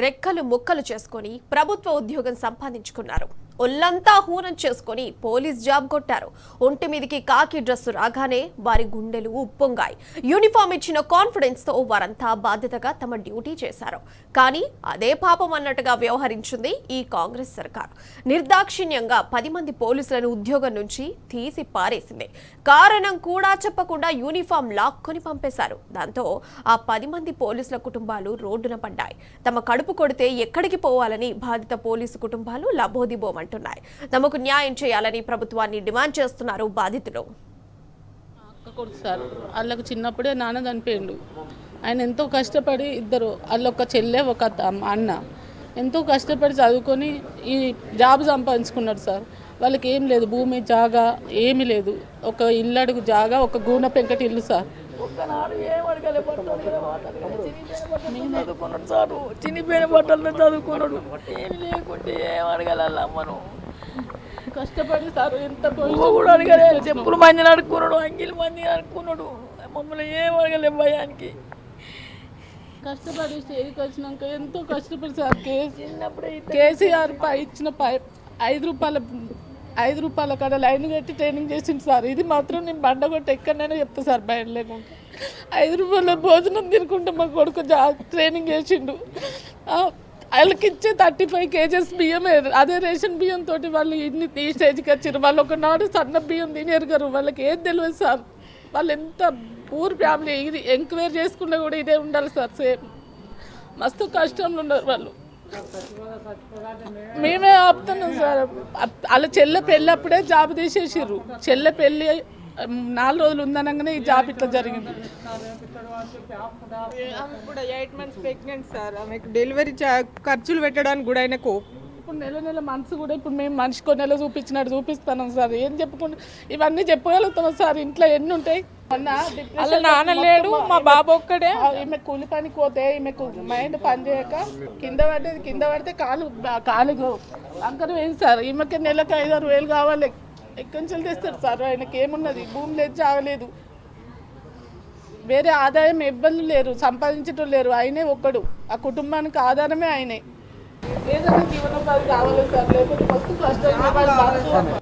రెక్కలు ముక్కలు చేసుకొని ప్రభుత్వ ఉద్యోగం సంపాదించుకున్నారు. ఒళ్ళంతా హూనం చేసుకొని పోలీస్ జాబ్ కొట్టారు. ఒంటి మీదకి కాకి డ్రెస్సు రాగానే వారి గుండెలు ఉప్పొంగాయి. యూనిఫామ్ ఇచ్చిన కాన్ఫిడెన్స్ తో వారంతా బాధ్యతగా తమ డ్యూటీ చేశారు. కానీ అదే పాపం అన్నట్టుగా వ్యవహరించింది ఈ కాంగ్రెస్ సర్కార్. నిర్దాక్షిణ్యంగా 10 మంది పోలీసులను ఉద్యోగం నుంచి తీసి పారేసింది. కారణం కూడా చెప్పకుండా యూనిఫామ్ లాక్కొని పంపేశారు. దాంతో ఆ 10 మంది పోలీసుల కుటుంబాలు రోడ్డున పడ్డాయి. తమ కడుపు కొడితే ఎక్కడికి పోవాలని బాధిత పోలీసు కుటుంబాలు లబోదిబోమంటున్నాయి. తమకు న్యాయం చేయాలని ప్రభుత్వాన్ని డిమాండ్ చేస్తున్నారు బాధితులు. అక్క కొడుకు సార్, వాళ్ళకు చిన్నప్పుడే నాన్న చనిపోయిండు. ఆయన ఎంతో కష్టపడి ఇద్దరు, వాళ్ళొక చెల్లె ఒక అన్న, ఎంతో కష్టపడి చదువుకొని ఈ జాబ్ సంపాదించుకున్నాడు సార్. వాళ్ళకి ఏం లేదు, భూమి జాగా ఏమీ లేదు. ఒక ఇల్లడుగు జాగా, ఒక గూన పెంకటి ఇల్లు సార్. చినిపోయిన బట్టలు చదువుకున్నాడు, ఏమి లేకుంటే ఏం అడగాల మనం. కష్టపడి సార్ ఎంత కూడా అడగలేదు. చెప్పులు మంది అడుక్కున్నాడు, అంగిలు మంది అడుక్కున్నాడు. మమ్మల్ని ఏం అడగలే భయానికి. కష్టపడి స్టేజ్కి వచ్చినాక ఎంతో కష్టపడి సార్. కేసీఆర్ ఇచ్చిన 5 రూపాయల కాడ లైన్ కట్టి ట్రైనింగ్ చేసింది సార్. ఇది మాత్రం నేను బండగొట్టి ఎక్కడైనా చెప్తా సార్, బయట లేకుండా. 5 రూపాయల భోజనం తినుకుంటే మా కొడుకు ట్రైనింగ్ చేసిండు. వాళ్ళకి ఇచ్చే 35 kgs బియ్యమే, అదే రేషన్ బియ్యం తోటి వాళ్ళు ఈ స్టేజ్కి వచ్చారు. వాళ్ళు ఒకనాడు సన్న బియ్యం తినేరుగారు. వాళ్ళకి ఏది తెలియదు సార్. వాళ్ళు ఎంత పూర్ ఫ్యామిలీ, ఇది ఎంక్వైరీ చేసుకున్నా కూడా ఇదే ఉండాలి సార్. సేమ్ మస్తు కష్టంలో ఉన్నారు వాళ్ళు. మేమే ఆపుతున్నాం సార్. వాళ్ళ చెల్లె పెళ్ళి అప్పుడే జాబ్ తీసేసారు. చెల్లె పెళ్ళి 4 రోజులు ఉందనగానే ఈ జాబ్ ఇట్లా జరిగింది. ఆమె కూడా 8 months ప్రెగ్నెంట్ సార్. ఆమెకు డెలివరీ ఖర్చులు పెట్టడానికి కూడా ఆయనకు ఇప్పుడు నెల మనసు కూడా ఇప్పుడు మేము మనిషికో నెల చూపించినట్టు చూపిస్తున్నాం సార్. ఏం చెప్పుకుంటూ ఇవన్నీ చెప్పగలుగుతున్నాం సార్. ఇంట్లో ఎన్ని ఉంటాయి. అలా నాన్న లేడు, మా బాబు ఒక్కడే. ఈమె కూలి పనికి పోతే ఈమెకు మైండ్ పని చేయక కింద పడితే కాలు అంకరం వేయింది సార్. ఈమెకి నెలకు 5-6 వేలు కావాలి. ఎక్కడి నుంచి తెస్తారు సార్? ఆయనకి ఏమున్నది, భూమి లేదు, జాగలేదు, వేరే ఆదాయం ఇబ్బందులు లేరు, సంపాదించటం లేరు. ఆయనే ఒక్కడు, ఆ కుటుంబానికి ఆధారమే ఆయనే. ఏదైనా జీవనోపాధి కావాలి సార్, లేకపోతే మస్తు కష్టం.